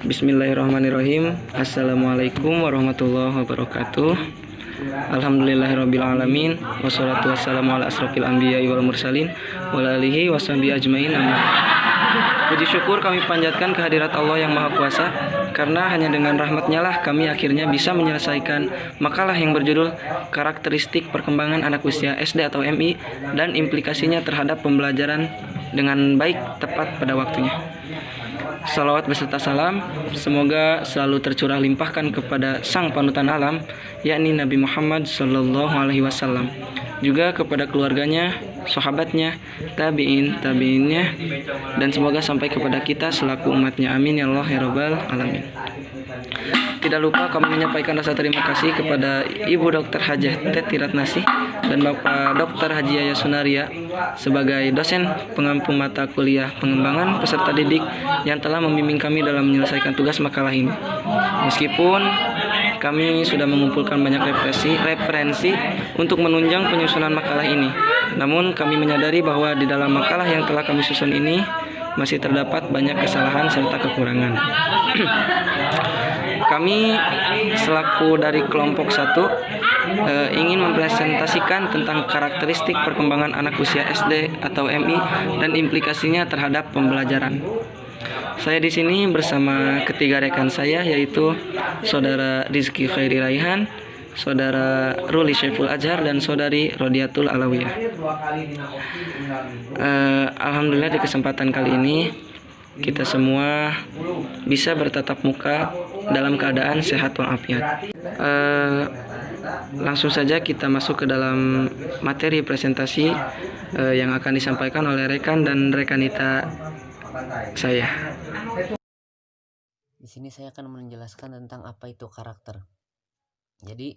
Bismillahirrahmanirrahim. Assalamualaikum warahmatullahi wabarakatuh. Alhamdulillahirrabbilalamin. Wassalatu wassalamu ala asrofil anbiya'i wal mursalin wa alihi washabihi ajmain. Puji syukur kami panjatkan kehadirat Allah yang Maha Kuasa, karena hanya dengan rahmat-Nya lah kami akhirnya bisa menyelesaikan makalah yang berjudul Karakteristik Perkembangan Anak Usia SD atau MI dan implikasinya terhadap pembelajaran dengan baik tepat pada waktunya. Salawat beserta salam semoga selalu tercurah limpahkan kepada sang panutan alam, yakni Nabi Muhammad SAW, juga kepada keluarganya, sahabatnya, tabi'innya, dan semoga sampai kepada kita selaku umatnya. Amin ya Allah ya Rabbal alamin. Tidak lupa kami menyampaikan rasa terima kasih kepada Ibu Dr. Hajah Teti Ratnasih dan Bapak Dr. Haji Yaya Sunaria sebagai dosen pengampu mata kuliah pengembangan peserta didik yang telah membimbing kami dalam menyelesaikan tugas makalah ini. Meskipun kami sudah mengumpulkan banyak referensi untuk menunjang penyusunan makalah ini, namun kami menyadari bahwa di dalam makalah yang telah kami susun ini masih terdapat banyak kesalahan serta kekurangan. Kami selaku dari kelompok 1 ingin mempresentasikan tentang karakteristik perkembangan anak usia SD atau MI dan implikasinya terhadap pembelajaran. Saya di sini bersama ketiga rekan saya, yaitu Saudara Rizky Khairi Raihan, Saudara Ruli Syaiful Azhar, dan Saudari Rodiatul Alawiyah. Alhamdulillah di kesempatan kali ini kita semua bisa bertatap muka dalam keadaan sehat walafiat. Langsung saja kita masuk ke dalam materi presentasi yang akan disampaikan oleh rekan dan rekanita saya. Di sini saya akan menjelaskan tentang apa itu karakter. Jadi,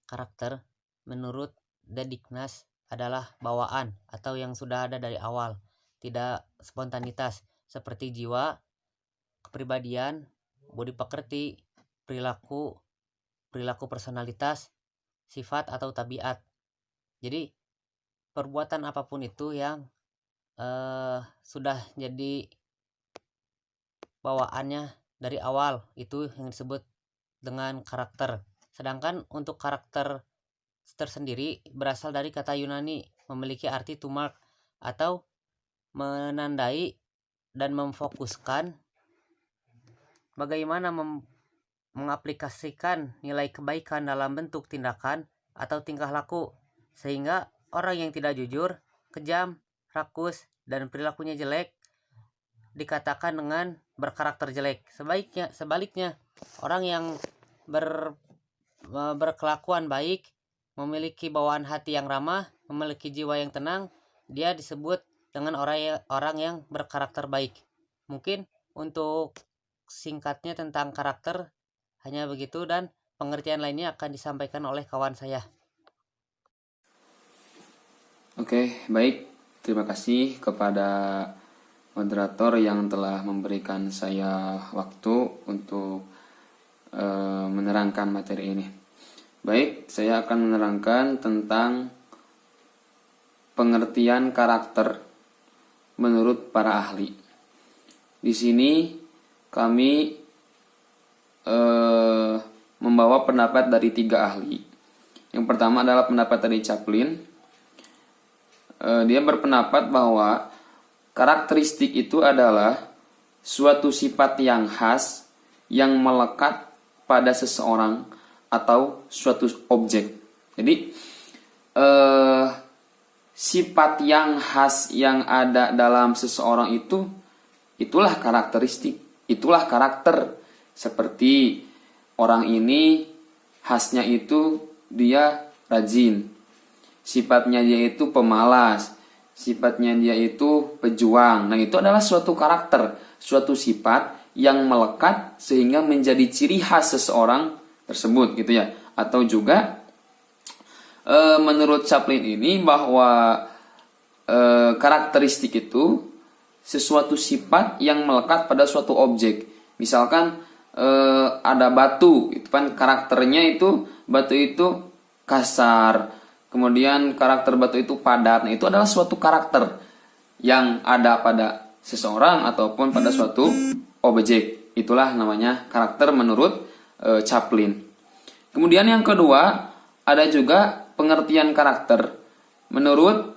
karakter menurut Dediknas adalah bawaan atau yang sudah ada dari awal, tidak spontanitas, seperti jiwa, kepribadian, budi pekerti, perilaku personalitas, sifat atau tabiat. Jadi, perbuatan apapun itu yang sudah jadi bawaannya dari awal, itu yang disebut dengan karakter. Sedangkan untuk karakter tersendiri berasal dari kata Yunani, memiliki arti to mark atau menandai dan memfokuskan bagaimana mengaplikasikan nilai kebaikan dalam bentuk tindakan atau tingkah laku, sehingga orang yang tidak jujur, kejam, rakus, dan perilakunya jelek dikatakan dengan berkarakter jelek. Sebaliknya, orang yang berkelakuan baik, memiliki bawaan hati yang ramah, memiliki jiwa yang tenang, dia disebut dengan orang yang berkarakter baik. Mungkin untuk singkatnya tentang karakter hanya begitu, dan pengertian lainnya akan disampaikan oleh kawan saya. Oke, baik. Terima kasih kepada moderator yang telah memberikan saya waktu untuk menerangkan materi ini. Baik, saya akan menerangkan tentang pengertian karakter menurut para ahli. Di sini kami membawa pendapat dari 3 ahli. Yang pertama adalah pendapat dari Chaplin. Dia berpendapat bahwa karakteristik itu adalah suatu sifat yang khas yang melekat pada seseorang atau suatu objek. Jadi sifat yang khas yang ada dalam seseorang itulah karakteristik, itulah karakter. Seperti orang ini khasnya itu dia rajin, sifatnya dia itu pemalas, sifatnya dia itu pejuang. Nah, itu adalah suatu karakter, suatu sifat yang melekat sehingga menjadi ciri khas seseorang tersebut gitu ya. Atau juga menurut Chaplin ini bahwa karakteristik itu sesuatu sifat yang melekat pada suatu objek. Misalkan ada batu, itu kan karakternya itu batu itu kasar, kemudian karakter batu itu padat. Nah, itu adalah suatu karakter yang ada pada seseorang ataupun pada suatu objek. Itulah namanya karakter menurut Chaplin. Kemudian yang kedua, ada juga pengertian karakter menurut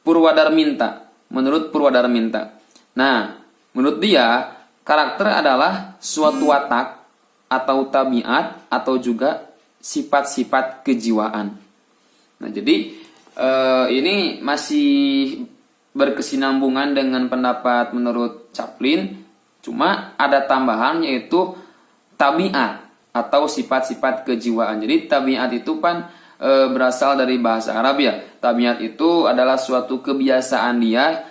Purwadarminta. Menurut Purwadarminta. Nah, menurut dia karakter adalah suatu watak atau tabiat atau juga sifat-sifat kejiwaan. Nah, jadi ini masih berkesinambungan dengan pendapat menurut Chaplin, cuma ada tambahan yaitu tabiat atau sifat-sifat kejiwaan. Jadi tabiat itu kan berasal dari bahasa Arab ya. Tabiat itu adalah suatu kebiasaan dia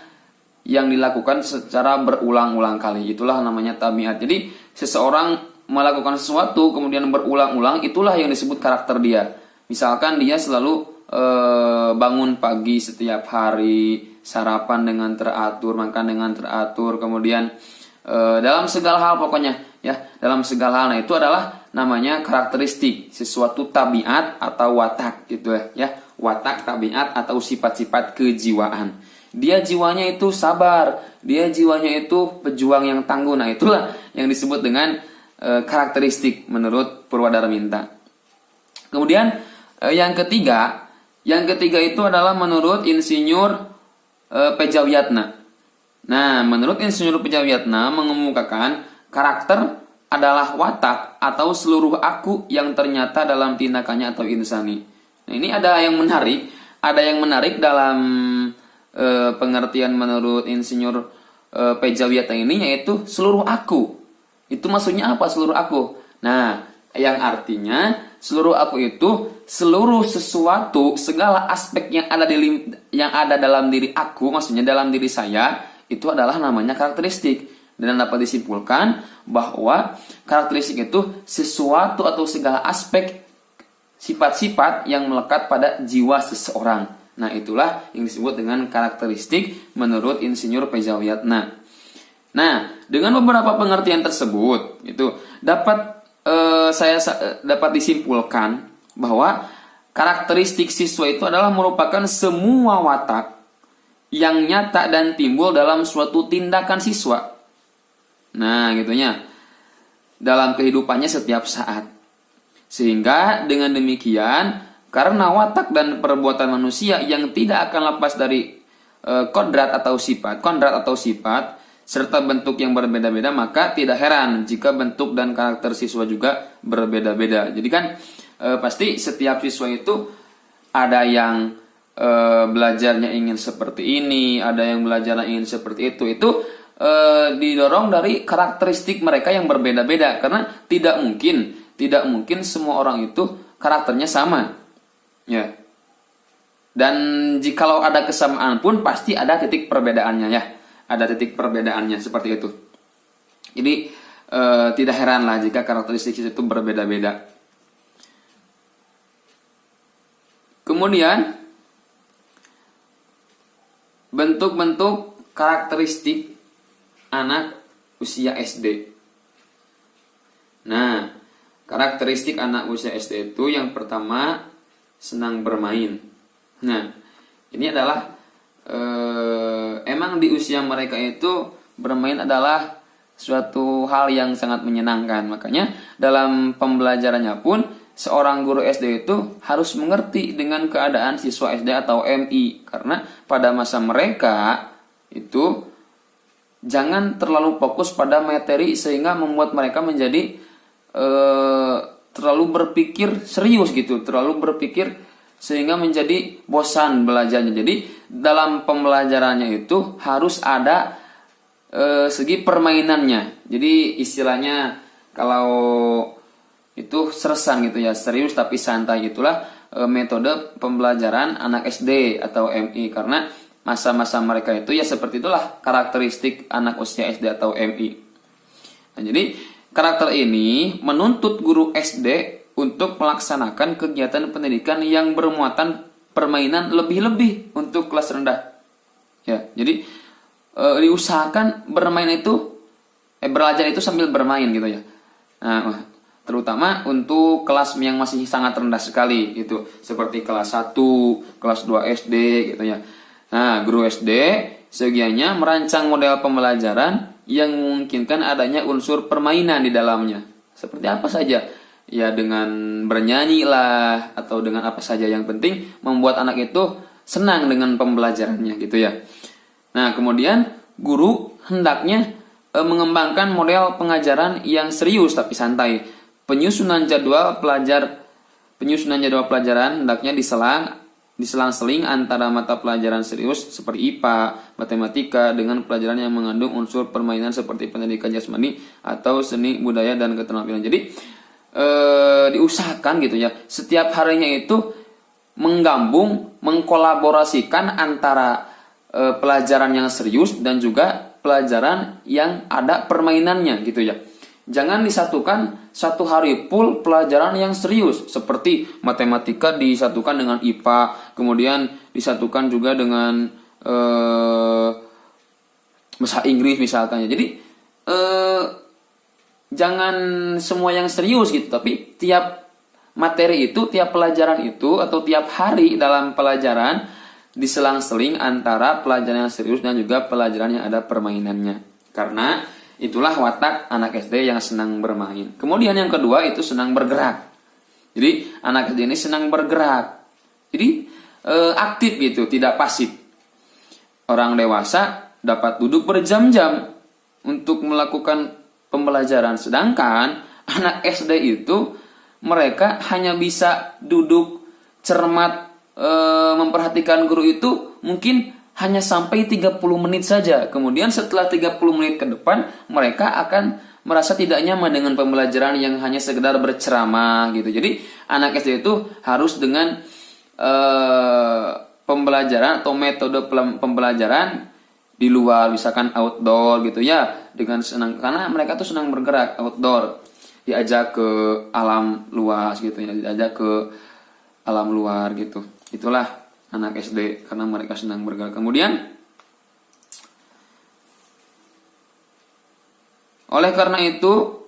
yang dilakukan secara berulang-ulang kali. Itulah namanya tabiat. Jadi seseorang melakukan sesuatu kemudian berulang-ulang, itulah yang disebut karakter dia. Misalkan dia selalu bangun pagi setiap hari, sarapan dengan teratur, makan dengan teratur, kemudian dalam segala hal pokoknya ya, dalam segala hal. Nah, itu adalah namanya karakteristik, sesuatu tabiat atau watak gitu ya, watak, tabiat atau sifat-sifat kejiwaan. Dia jiwanya itu sabar, dia jiwanya itu pejuang yang tangguh. Nah, itulah yang disebut dengan karakteristik menurut Purwadarminta. Kemudian yang ketiga itu adalah menurut Insinyur Pejawiatna. Nah, menurut Insinyur Pejawiatna mengemukakan karakter adalah watak atau seluruh aku yang ternyata dalam tindakannya atau insani. Nah, ini ada yang menarik dalam pengertian menurut Insinyur Pejawiatna ini, yaitu seluruh aku. Itu maksudnya apa seluruh aku? Nah, yang artinya seluruh aku itu seluruh sesuatu, segala aspek yang ada dalam diri aku, maksudnya dalam diri saya, itu adalah namanya karakteristik. Dan dapat disimpulkan bahwa karakteristik itu sesuatu atau segala aspek sifat-sifat yang melekat pada jiwa seseorang. Nah, itulah yang disebut dengan karakteristik menurut Insinyur Pejawiatna. Nah, dengan beberapa pengertian tersebut, itu dapat disimpulkan bahwa karakteristik siswa itu adalah merupakan semua watak yang nyata dan timbul dalam suatu tindakan siswa. Nah, gitunya. Dalam kehidupannya setiap saat. Sehingga dengan demikian, karena watak dan perbuatan manusia yang tidak akan lepas dari kodrat atau sifat, serta bentuk yang berbeda-beda, maka tidak heran jika bentuk dan karakter siswa juga berbeda-beda. Jadi kan pasti setiap siswa itu ada yang belajarnya ingin seperti ini, ada yang belajarnya ingin seperti itu. Itu didorong dari karakteristik mereka yang berbeda-beda, karena tidak mungkin semua orang itu karakternya sama. Ya. Dan jikalau ada kesamaan pun pasti ada titik perbedaannya ya. Ada titik perbedaannya seperti itu. Jadi tidak heranlah jika karakteristik itu berbeda-beda. Kemudian bentuk-bentuk karakteristik anak usia SD. Nah, karakteristik anak usia SD itu yang pertama senang bermain. Nah, ini adalah emang di usia mereka itu bermain adalah suatu hal yang sangat menyenangkan. Makanya dalam pembelajarannya pun seorang guru SD itu harus mengerti dengan keadaan siswa SD atau MI, karena pada masa mereka itu jangan terlalu fokus pada materi sehingga membuat mereka menjadi terlalu berpikir serius gitu, terlalu berpikir sehingga menjadi bosan belajarnya. Jadi dalam pembelajarannya itu harus ada segi permainannya. Jadi istilahnya kalau itu sersan gitu ya, serius tapi santai, itulah metode pembelajaran anak SD atau MI, karena masa-masa mereka itu ya seperti itulah karakteristik anak usia SD atau MI. Nah, jadi karakter ini menuntut guru SD untuk melaksanakan kegiatan pendidikan yang bermuatan permainan lebih-lebih untuk kelas rendah. Ya, jadi diusahakan bermain itu belajar itu sambil bermain gitu ya. Nah, terutama untuk kelas yang masih sangat rendah sekali gitu, seperti kelas 1, kelas 2 SD gitu ya. Nah, guru SD segianya merancang model pembelajaran yang memungkinkan adanya unsur permainan di dalamnya. Seperti apa saja? Ya dengan bernyanyi lah atau dengan apa saja, yang penting membuat anak itu senang dengan pembelajarannya gitu ya. Nah, kemudian guru hendaknya mengembangkan model pengajaran yang serius tapi santai. Penyusunan jadwal pelajaran hendaknya diselang-seling antara mata pelajaran serius seperti IPA, matematika dengan pelajaran yang mengandung unsur permainan seperti pendidikan jasmani atau seni budaya dan keterampilan. Jadi diusahakan gitu ya, setiap harinya itu menggabung, mengkolaborasikan antara pelajaran yang serius dan juga pelajaran yang ada permainannya gitu ya. Jangan disatukan satu hari full pelajaran yang serius seperti matematika disatukan dengan IPA, kemudian disatukan juga dengan bahasa Inggris misalkan. Jadi jangan semua yang serius gitu, tapi tiap materi itu, tiap pelajaran itu atau tiap hari dalam pelajaran diselang-seling antara pelajaran yang serius dan juga pelajaran yang ada permainannya. Karena itulah watak anak SD yang senang bermain. Kemudian yang kedua itu senang bergerak. Jadi anak SD ini senang bergerak. Jadi aktif gitu, tidak pasif. Orang dewasa dapat duduk berjam-jam untuk melakukan pembelajaran. Sedangkan anak SD itu mereka hanya bisa duduk cermat memperhatikan guru itu mungkin hanya sampai 30 menit saja. Kemudian setelah 30 menit ke depan mereka akan merasa tidak nyaman dengan pembelajaran yang hanya sekedar berceramah gitu. Jadi anak SD itu harus dengan pembelajaran atau metode pembelajaran di luar, misalkan outdoor gitu ya, dengan senang, karena mereka tuh senang bergerak outdoor, diajak ke alam luas gitu ya, diajak ke alam luar gitu. Itulah anak SD karena mereka senang bergerak. Kemudian oleh karena itu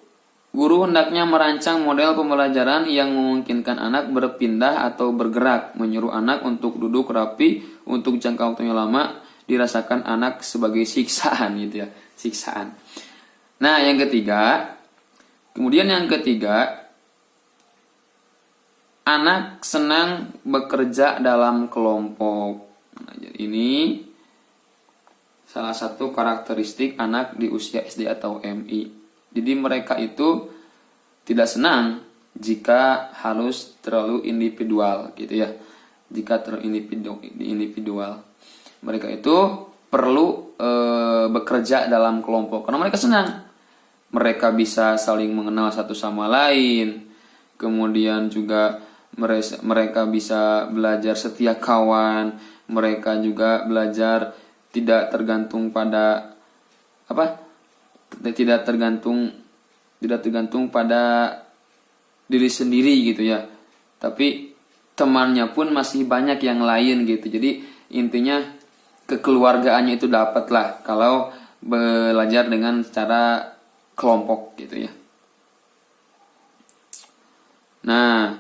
guru hendaknya merancang model pembelajaran yang memungkinkan anak berpindah atau bergerak, menyuruh anak untuk duduk rapi untuk jangka waktu yang lama dirasakan anak sebagai siksaan gitu ya, siksaan. Nah, yang ketiga, anak senang bekerja dalam kelompok. Nah, ini salah satu karakteristik anak di usia SD atau MI. Jadi mereka itu tidak senang jika harus terlalu individual gitu ya. Jika terlalu individual. Mereka itu perlu bekerja dalam kelompok karena mereka senang. Mereka bisa saling mengenal satu sama lain. Kemudian juga mereka bisa belajar setia kawan, mereka juga belajar tidak tergantung pada tidak tergantung pada diri sendiri gitu ya. Tapi temannya pun masih banyak yang lain gitu. Jadi intinya kekeluargaannya itu dapatlah kalau belajar dengan cara kelompok gitu ya. Nah,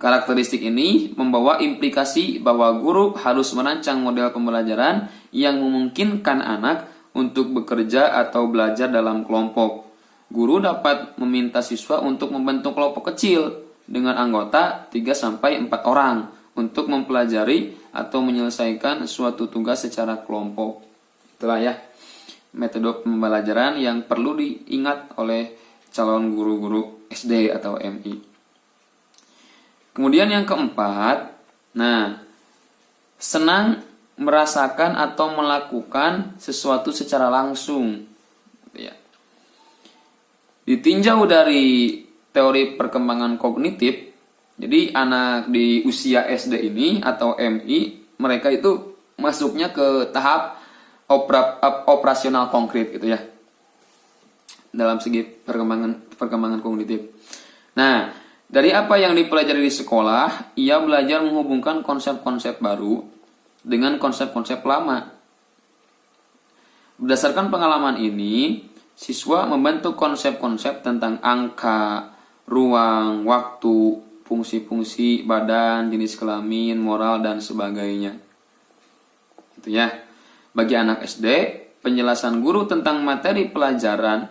karakteristik ini membawa implikasi bahwa guru harus merancang model pembelajaran yang memungkinkan anak untuk bekerja atau belajar dalam kelompok. Guru dapat meminta siswa untuk membentuk kelompok kecil dengan anggota 3-4 orang untuk mempelajari atau menyelesaikan suatu tugas secara kelompok. Itulah ya metode pembelajaran yang perlu diingat oleh calon guru-guru SD atau MI. Kemudian yang keempat, senang merasakan atau melakukan sesuatu secara langsung. Ya. Ditinjau dari teori perkembangan kognitif, jadi anak di usia SD ini atau MI, mereka itu masuknya ke tahap operasional konkret gitu ya. Dalam segi perkembangan kognitif. Nah, dari apa yang dipelajari di sekolah, ia belajar menghubungkan konsep-konsep baru dengan konsep-konsep lama. Berdasarkan pengalaman ini, siswa membentuk konsep-konsep tentang angka, ruang, waktu, fungsi-fungsi badan, jenis kelamin, moral, dan sebagainya. Itu ya. Bagi anak SD, penjelasan guru tentang materi pelajaran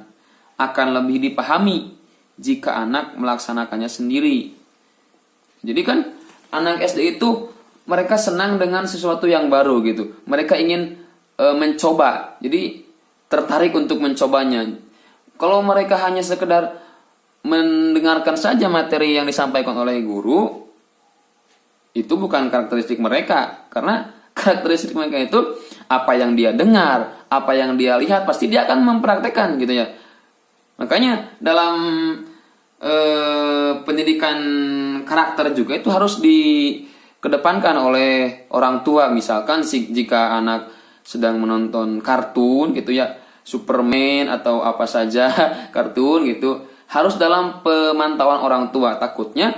akan lebih dipahami jika anak melaksanakannya sendiri. Jadi kan anak SD itu mereka senang dengan sesuatu yang baru gitu. Mereka ingin mencoba. Jadi tertarik untuk mencobanya. Kalau mereka hanya sekedar mendengarkan saja materi yang disampaikan oleh guru, itu bukan karakteristik mereka. Karena karakteristik mereka itu apa yang dia dengar, apa yang dia lihat, pasti dia akan mempraktekkan gitu ya. Makanya dalam pendidikan karakter juga itu harus dikedepankan oleh orang tua. Misalkan jika anak sedang menonton kartun gitu ya, Superman atau apa saja kartun gitu, harus dalam pemantauan orang tua. Takutnya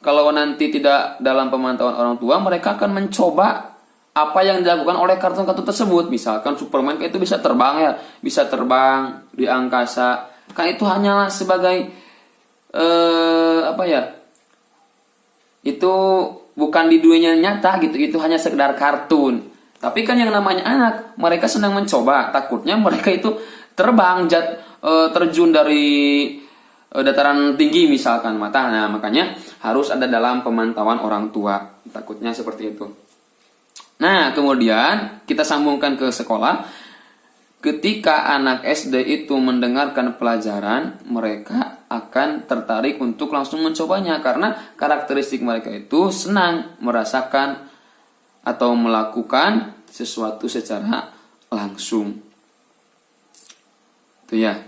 kalau nanti tidak dalam pemantauan orang tua, mereka akan mencoba apa yang dilakukan oleh kartun-kartun tersebut. Misalkan Superman itu bisa terbang ya, bisa terbang di angkasa. Kan itu hanyalah sebagai itu bukan di dunia nyata gitu, itu hanya sekedar kartun. Tapi kan yang namanya anak, mereka senang mencoba. Takutnya mereka itu terbang, terjun dari dataran tinggi misalkan mata. Nah, makanya harus ada dalam pemantauan orang tua. Takutnya seperti itu. Nah, kemudian kita sambungkan ke sekolah. Ketika anak SD itu mendengarkan pelajaran, mereka akan tertarik untuk langsung mencobanya karena karakteristik mereka itu senang merasakan atau melakukan sesuatu secara langsung. Itu ya.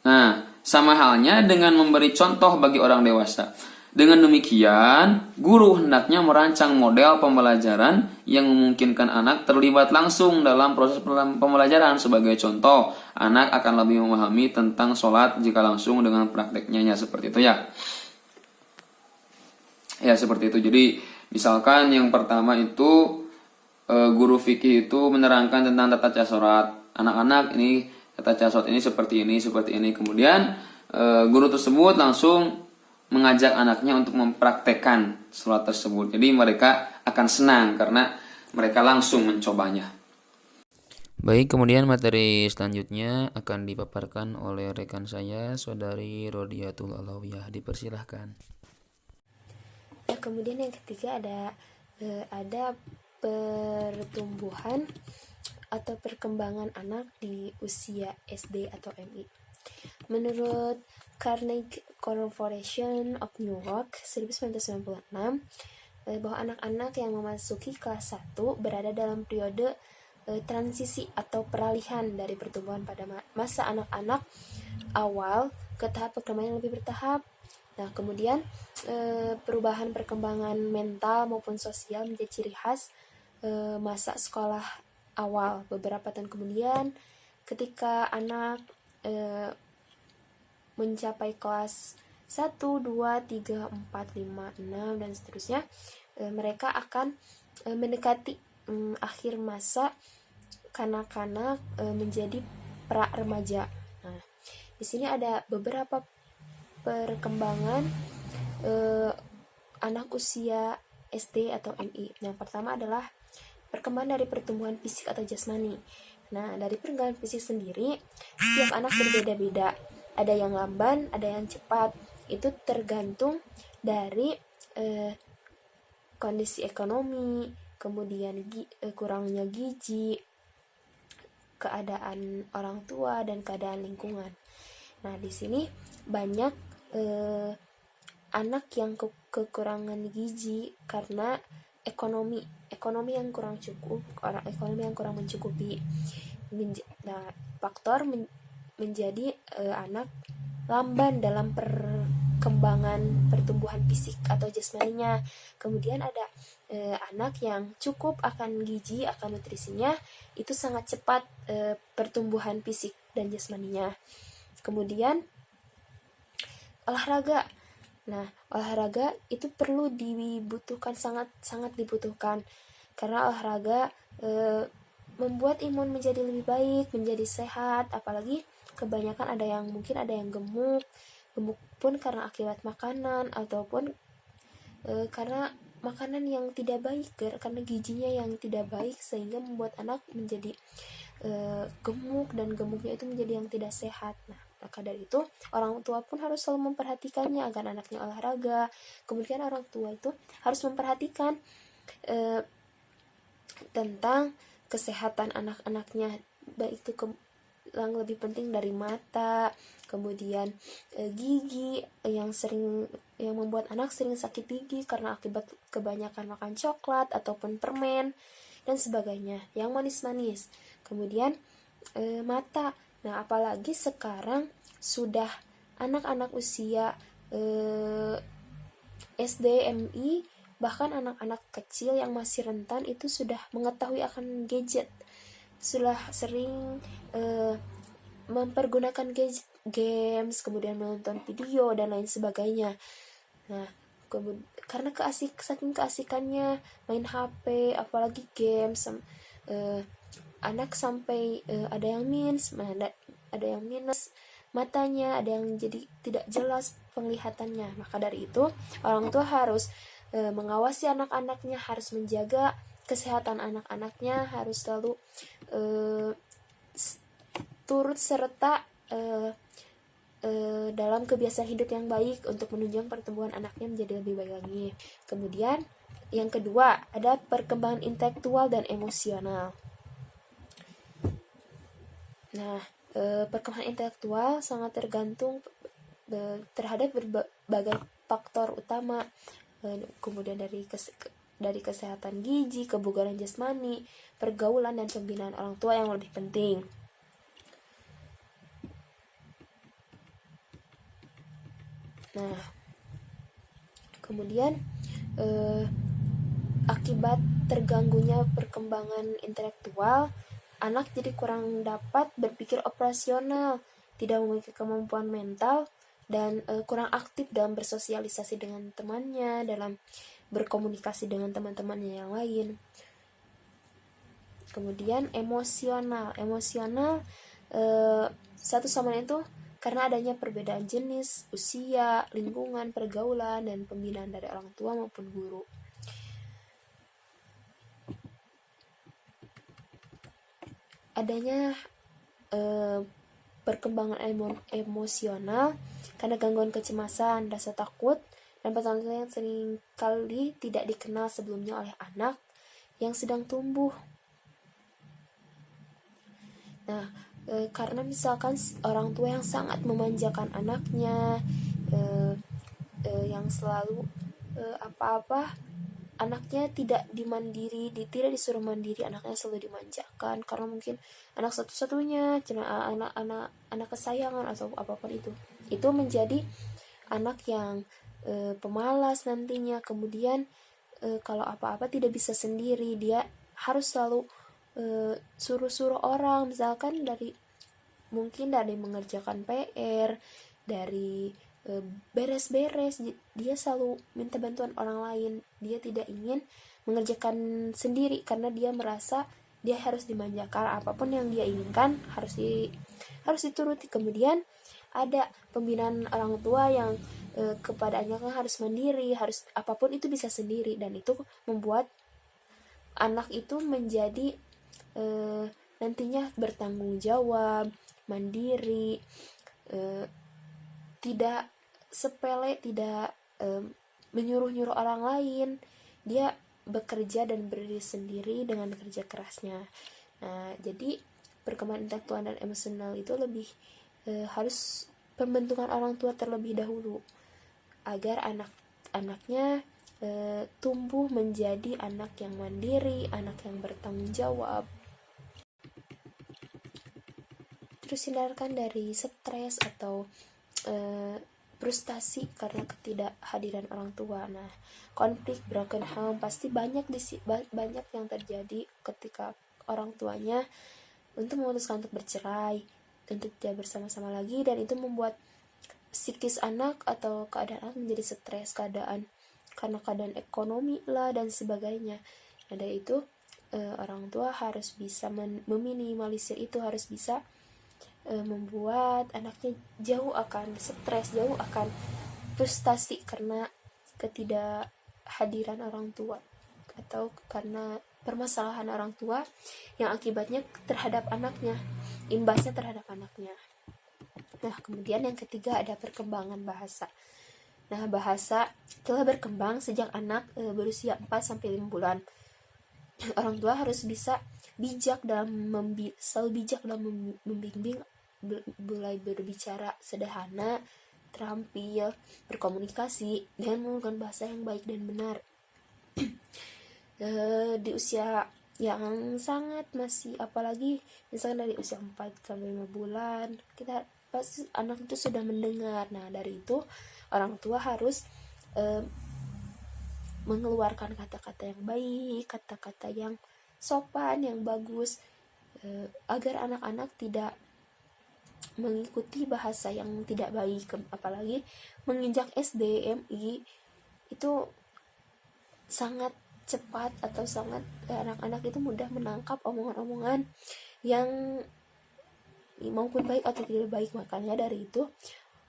Nah, sama halnya dengan memberi contoh bagi orang dewasa. Dengan demikian, guru hendaknya merancang model pembelajaran yang memungkinkan anak terlibat langsung dalam proses pembelajaran. Sebagai contoh, anak akan lebih memahami tentang sholat jika langsung dengan prakteknya, ya seperti itu ya. Ya seperti itu. Jadi misalkan yang pertama itu guru fikih itu menerangkan tentang tata cara sholat. Anak-anak ini tata cara sholat ini seperti ini, seperti ini. Kemudian guru tersebut langsung mengajak anaknya untuk mempraktekkan sholat tersebut. Jadi mereka akan senang karena mereka langsung mencobanya. Baik, kemudian materi selanjutnya akan dipaparkan oleh rekan saya, Saudari Rodiatul Alawiyah. Dipersilahkan. Ya, kemudian yang ketiga ada pertumbuhan atau perkembangan anak di usia SD atau MI. Menurut Carnegie Corporation of New York 1996, bahwa anak-anak yang memasuki kelas 1 berada dalam periode transisi atau peralihan dari pertumbuhan pada masa anak-anak awal ke tahap perkembangan yang lebih bertahap. Nah, kemudian perubahan perkembangan mental maupun sosial menjadi ciri khas masa sekolah awal. Beberapa tahun kemudian, ketika anak mencapai kelas 1, 2, 3, 4, 5, 6, dan seterusnya, mereka akan mendekati akhir masa kanak-kanak menjadi pra-remaja. Nah, di sini ada beberapa perkembangan anak usia SD atau MI. Yang pertama adalah perkembangan dari pertumbuhan fisik atau jasmani. Nah, dari perkembangan fisik sendiri, setiap anak berbeda-beda. Ada yang lamban, ada yang cepat. Itu tergantung dari kondisi ekonomi, kemudian kurangnya gizi, keadaan orang tua, dan keadaan lingkungan. Nah, di sini banyak anak yang kekurangan gizi karena ekonomi yang kurang cukup, ekonomi yang kurang mencukupi. Nah, faktor menjadi anak lamban dalam perkembangan pertumbuhan fisik atau jasmaninya. Kemudian ada anak yang cukup akan gizi, akan nutrisinya, itu sangat cepat pertumbuhan fisik dan jasmaninya. Kemudian olahraga. Nah, olahraga itu perlu dibutuhkan, sangat dibutuhkan, karena olahraga membuat imun menjadi lebih baik, menjadi sehat. Apalagi kebanyakan ada yang gemuk pun karena akibat makanan ataupun karena makanan yang tidak baik karena gizinya yang tidak baik, sehingga membuat anak menjadi gemuk, dan gemuknya itu menjadi yang tidak sehat. Nah, maka dari itu orang tua pun harus selalu memperhatikannya agar anaknya olahraga. Kemudian orang tua itu harus memperhatikan tentang kesehatan anak-anaknya, baik itu yang lebih penting dari mata, kemudian gigi yang membuat anak sering sakit gigi karena akibat kebanyakan makan coklat ataupun permen dan sebagainya yang manis-manis. Kemudian mata. Nah, apalagi sekarang sudah anak-anak usia SD, MI, bahkan anak-anak kecil yang masih rentan itu sudah mengetahui akan gadget, sudah sering mempergunakan gadget, games, kemudian menonton video dan lain sebagainya. Nah, karena saking keasikannya main HP, apalagi games, anak sampai ada yang minus matanya, ada yang jadi tidak jelas penglihatannya. Maka dari itu orang tua harus mengawasi anak-anaknya, harus menjaga kesehatan anak-anaknya, harus selalu turut serta dalam kebiasaan hidup yang baik untuk menunjang pertumbuhan anaknya menjadi lebih baik lagi. Kemudian yang kedua ada perkembangan intelektual dan emosional. Nah, perkembangan intelektual sangat tergantung terhadap berbagai faktor utama, kemudian dari kesehatan gizi, kebugaran jasmani, pergaulan, dan pembinaan orang tua yang lebih penting. Nah, kemudian akibat terganggunya perkembangan intelektual, anak jadi kurang dapat berpikir operasional, tidak memiliki kemampuan mental, dan kurang aktif dalam bersosialisasi dengan temannya, dalam berkomunikasi dengan teman-temannya yang lain. Kemudian emosional satu sama lain itu karena adanya perbedaan jenis, usia, lingkungan, pergaulan, dan pembinaan dari orang tua maupun guru. Adanya perkembangan emosional karena gangguan kecemasan, rasa takut, dan perasaan yang sering kali tidak dikenal sebelumnya oleh anak yang sedang tumbuh. Nah, karena misalkan orang tua yang sangat memanjakan anaknya, yang selalu apa-apa anaknya tidak tidak disuruh mandiri, anaknya selalu dimanjakan karena mungkin anak satu-satunya, anak kesayangan atau apapun itu menjadi anak yang pemalas nantinya. Kemudian kalau apa-apa tidak bisa sendiri, dia harus selalu suruh-suruh orang, misalkan dari mengerjakan PR, dari beres-beres, dia selalu minta bantuan orang lain. Dia tidak ingin mengerjakan sendiri karena dia merasa dia harus dimanjakan, apapun yang dia inginkan harus dituruti. Kemudian ada pembinaan orang tua yang kepada anaknya harus mandiri, harus apapun itu bisa sendiri, dan itu membuat anak itu menjadi nantinya bertanggung jawab, mandiri, tidak sepele, tidak menyuruh-nyuruh orang lain. Dia bekerja dan berdiri sendiri dengan kerja kerasnya. Nah, jadi perkembangan intelektual dan emosional itu lebih harus pembentukan orang tua terlebih dahulu agar anak-anaknya tumbuh menjadi anak yang mandiri, anak yang bertanggung jawab. Terus hindarkan dari stres atau frustasi karena ketidakhadiran orang tua. Nah, konflik, broken home pasti banyak yang terjadi ketika orang tuanya untuk memutuskan untuk bercerai, untuk tidak bersama-sama lagi, dan itu membuat psikis anak atau keadaan anak menjadi stres, karena keadaan ekonomi lah dan sebagainya. Nah, dari itu orang tua harus bisa meminimalisir itu, harus bisa membuat anaknya jauh akan stres, jauh akan frustasi karena kehadiran orang tua atau karena permasalahan orang tua yang akibatnya terhadap anaknya, imbasnya terhadap anaknya. Nah, kemudian yang ketiga ada perkembangan bahasa. Nah, bahasa telah berkembang sejak anak berusia 4-5 bulan. Orang tua harus bisa bijak dalam selalu bijak dalam membimbing, mulai berbicara sederhana, terampil, berkomunikasi, dan menggunakan bahasa yang baik dan benar. Di usia yang sangat masih, apalagi misalnya dari usia 4-5 bulan, kita pasti anak itu sudah mendengar. Nah, dari itu orang tua harus mengeluarkan kata-kata yang baik, kata-kata yang sopan, yang bagus, agar anak-anak tidak mengikuti bahasa yang tidak baik. Apalagi menginjak SD, MI itu sangat cepat atau sangat anak-anak itu mudah menangkap omongan-omongan yang maupun baik atau tidak baik. Makanya dari itu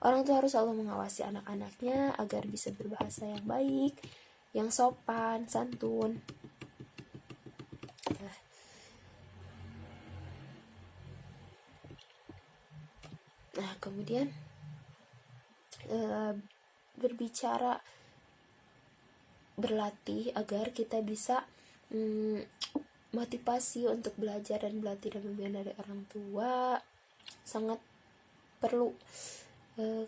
orang tua harus selalu mengawasi anak-anaknya agar bisa berbahasa yang baik, yang sopan, santun. Nah, kemudian berbicara, berlatih agar kita bisa motivasi untuk belajar dan berlatih dan pembinaan dari orang tua sangat perlu.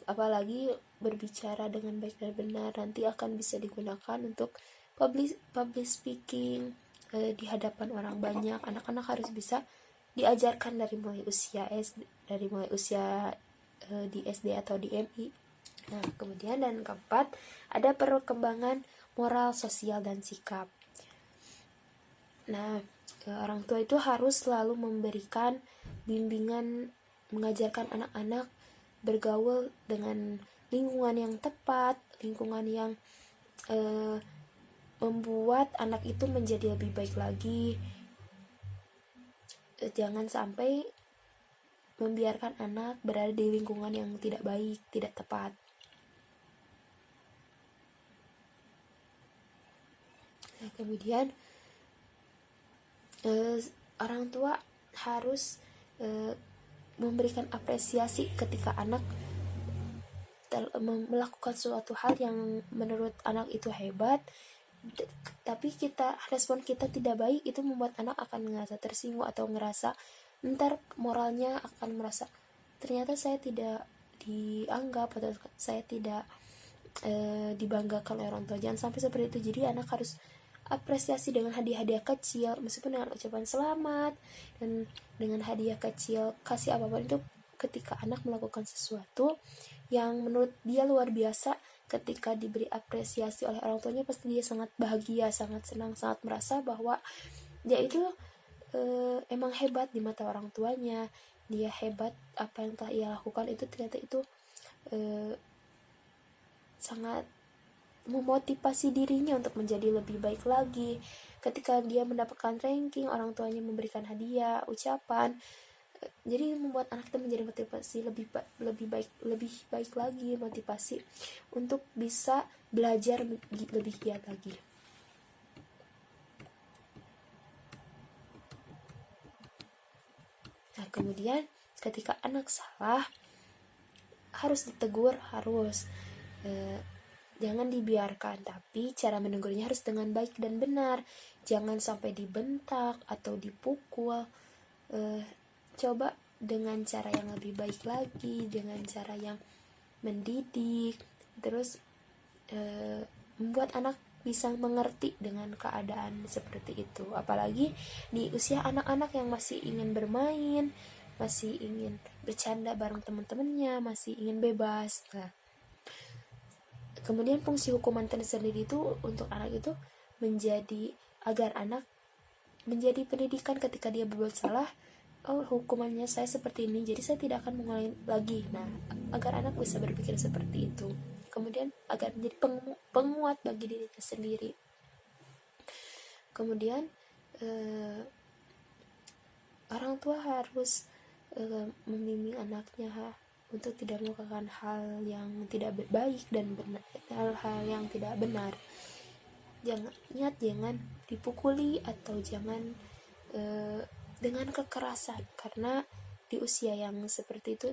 Apalagi berbicara dengan baik dan benar nanti akan bisa digunakan untuk public speaking di hadapan orang banyak. Anak-anak harus bisa diajarkan dari mulai usia di SD atau di MI. Nah, kemudian dan keempat ada perkembangan moral, sosial, dan sikap. Nah, orang tua itu harus selalu memberikan bimbingan, mengajarkan anak-anak bergaul dengan lingkungan yang tepat, lingkungan yang membuat anak itu menjadi lebih baik lagi. Jangan sampai membiarkan anak berada di lingkungan yang tidak baik, tidak tepat. Nah, kemudian orang tua harus memberikan apresiasi ketika anak melakukan suatu hal yang menurut anak itu hebat, tapi respon kita tidak baik, itu membuat anak akan merasa tersinggung atau ngerasa ntar moralnya akan merasa ternyata saya tidak dianggap atau saya tidak dibanggakan oleh orang tua. Jangan sampai seperti itu. Jadi anak harus apresiasi dengan hadiah-hadiah kecil, meskipun dengan ucapan selamat dan dengan hadiah kecil, kasih apapun itu ketika anak melakukan sesuatu yang menurut dia luar biasa. Ketika diberi apresiasi oleh orang tuanya, pasti dia sangat bahagia, sangat senang, sangat merasa bahwa dia itu emang hebat di mata orang tuanya. Dia hebat, apa yang telah ia lakukan itu ternyata itu sangat memotivasi dirinya untuk menjadi lebih baik lagi. Ketika dia mendapatkan ranking, orang tuanya memberikan hadiah, ucapan, jadi membuat anak itu menjadi motivasi lebih baik lagi, motivasi untuk bisa belajar lebih giat lagi. Nah, kemudian ketika anak salah harus ditegur, harus jangan dibiarkan, tapi cara menegurnya harus dengan baik dan benar. Jangan sampai dibentak atau dipukul. Coba dengan cara yang lebih baik lagi, dengan cara yang mendidik, terus membuat anak bisa mengerti dengan keadaan seperti itu. Apalagi di usia anak-anak yang masih ingin bermain, masih ingin bercanda bareng teman-temannya, masih ingin bebas. Nah, kemudian fungsi hukuman tersendiri itu untuk anak itu menjadi agar anak menjadi pendidikan ketika dia berbuat salah. Oh, hukumannya saya seperti ini, jadi saya tidak akan mengulangi lagi. Nah, agar anak bisa berpikir seperti itu. Kemudian agar menjadi penguat bagi dirinya sendiri. Kemudian orang tua harus membimbing anaknya untuk tidak melakukan hal yang tidak baik dan hal-hal yang tidak benar. jangan dipukuli atau jangan dengan kekerasan, karena di usia yang seperti itu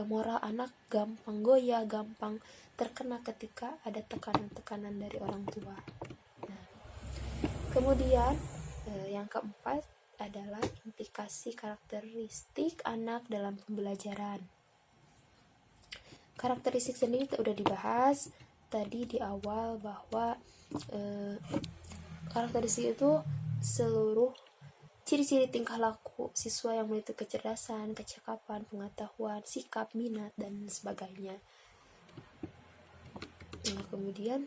moral anak gampang goyah, gampang terkena ketika ada tekanan-tekanan dari orang tua. Nah, kemudian yang keempat adalah implikasi karakteristik anak dalam pembelajaran. Karakteristik sendiri udah dibahas tadi di awal, bahwa karakteristik itu seluruh ciri-ciri tingkah laku siswa yang memiliki kecerdasan, kecakapan, pengetahuan, sikap, minat, dan sebagainya. Nah, kemudian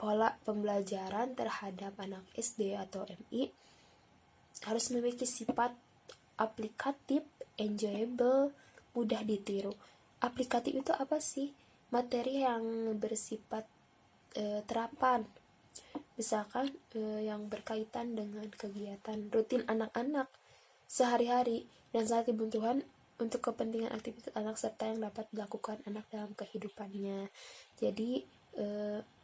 pola pembelajaran terhadap anak SD atau MI harus memiliki sifat aplikatif, enjoyable, mudah ditiru. Aplikatif itu apa sih? Materi yang bersifat terapan, misalkan yang berkaitan dengan kegiatan rutin anak-anak sehari-hari dan sangat dibutuhkan untuk kepentingan aktivitas anak serta yang dapat dilakukan anak dalam kehidupannya. Jadi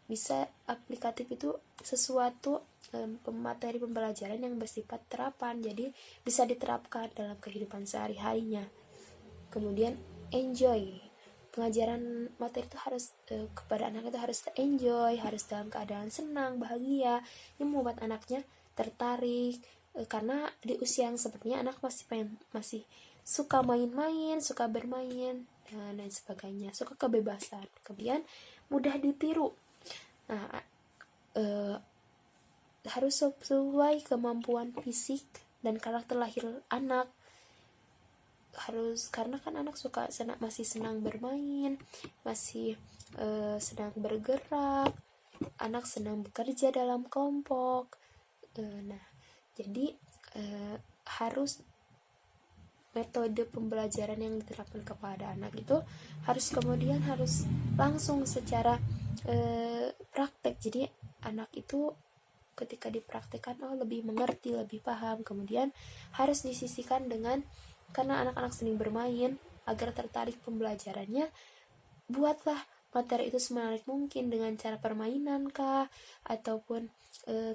bisa aplikatif itu sesuatu materi pembelajaran yang bersifat terapan, jadi bisa diterapkan dalam kehidupan sehari-harinya. Kemudian enjoy, pengajaran materi itu harus kepada anak itu harus enjoy, harus dalam keadaan senang, bahagia. Ini membuat anaknya tertarik, karena di usia yang sepertinya anak masih suka main-main, suka bermain, dan sebagainya, suka kebebasan. Kemudian mudah ditiru. Nah, harus sesuai kemampuan fisik dan karakter lahir anak. Harus, karena kan anak masih senang bermain, masih sedang bergerak, anak senang bekerja dalam kelompok. Nah, jadi harus metode pembelajaran yang diterapkan kepada anak itu harus langsung secara praktek. Jadi anak itu ketika dipraktekkan lebih mengerti, lebih paham. Kemudian harus disisihkan karena anak-anak sering bermain, agar tertarik pembelajarannya, buatlah materi itu semenarik mungkin dengan cara permainan kah, ataupun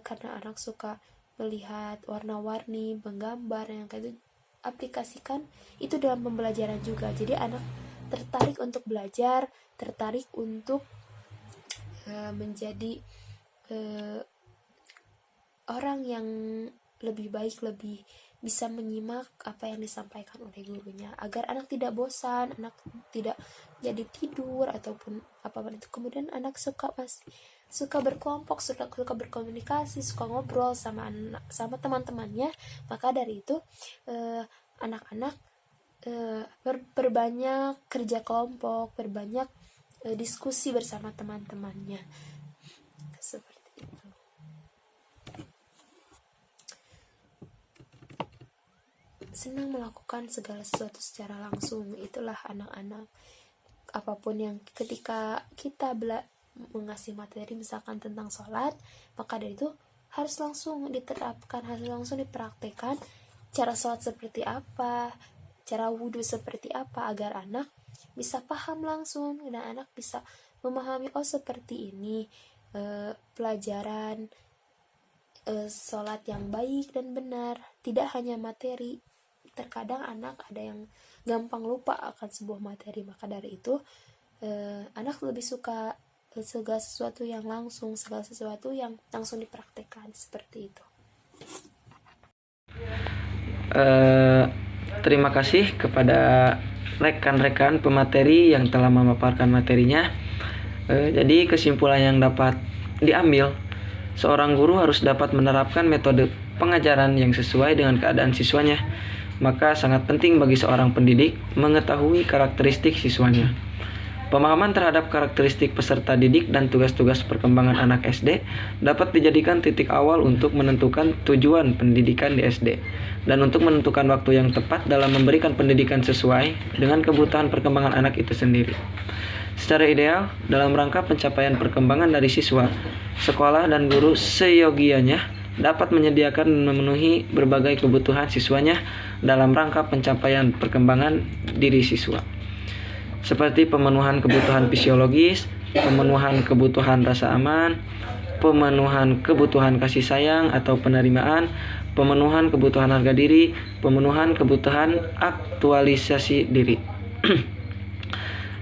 karena anak suka melihat warna-warni, menggambar, yang kayak itu, aplikasikan itu dalam pembelajaran juga. Jadi anak tertarik untuk belajar, tertarik untuk menjadi orang yang lebih baik, lebih bisa menyimak apa yang disampaikan oleh gurunya, agar anak tidak bosan, anak tidak jadi tidur ataupun apapun itu. Kemudian anak suka berkelompok, suka berkomunikasi, suka ngobrol sama teman-temannya. Maka dari itu anak-anak berbanyak kerja kelompok, berbanyak diskusi bersama teman-temannya, seperti itu. Senang melakukan segala sesuatu secara langsung, itulah anak-anak. Apapun yang ketika kita mengasih materi misalkan tentang sholat, maka dari itu harus langsung diterapkan, harus langsung dipraktekkan cara sholat seperti apa, cara wudhu seperti apa, agar anak bisa paham langsung dan anak bisa memahami, seperti ini pelajaran sholat yang baik dan benar, tidak hanya materi. Terkadang anak ada yang gampang lupa akan sebuah materi, maka dari itu anak lebih suka segala sesuatu yang langsung dipraktekkan, seperti itu. Terima kasih kepada rekan-rekan pemateri yang telah memaparkan materinya. Jadi kesimpulan yang dapat diambil, seorang guru harus dapat menerapkan metode pengajaran yang sesuai dengan keadaan siswanya. Maka sangat penting bagi seorang pendidik mengetahui karakteristik siswanya. Pemahaman terhadap karakteristik peserta didik dan tugas-tugas perkembangan anak SD dapat dijadikan titik awal untuk menentukan tujuan pendidikan di SD dan untuk menentukan waktu yang tepat dalam memberikan pendidikan sesuai dengan kebutuhan perkembangan anak itu sendiri. Secara ideal, dalam rangka pencapaian perkembangan dari siswa, sekolah dan guru seyogianya dapat menyediakan dan memenuhi berbagai kebutuhan siswanya dalam rangka pencapaian perkembangan diri siswa. seperti pemenuhan kebutuhan fisiologis, pemenuhan kebutuhan rasa aman, pemenuhan kebutuhan kasih sayang atau penerimaan, pemenuhan kebutuhan harga diri, pemenuhan kebutuhan aktualisasi diri.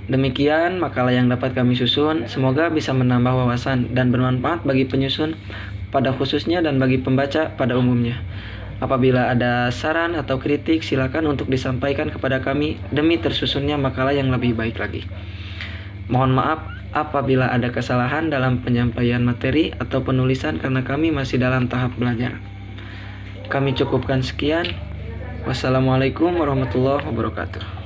Demikian makalah yang dapat kami susun, semoga bisa menambah wawasan dan bermanfaat bagi penyusun pada khususnya dan bagi pembaca pada umumnya. Apabila ada saran atau kritik, silakan untuk disampaikan kepada kami demi tersusunnya makalah yang lebih baik lagi. Mohon maaf apabila ada kesalahan dalam penyampaian materi atau penulisan karena kami masih dalam tahap belajar. Kami cukupkan sekian. Wassalamualaikum warahmatullahi wabarakatuh.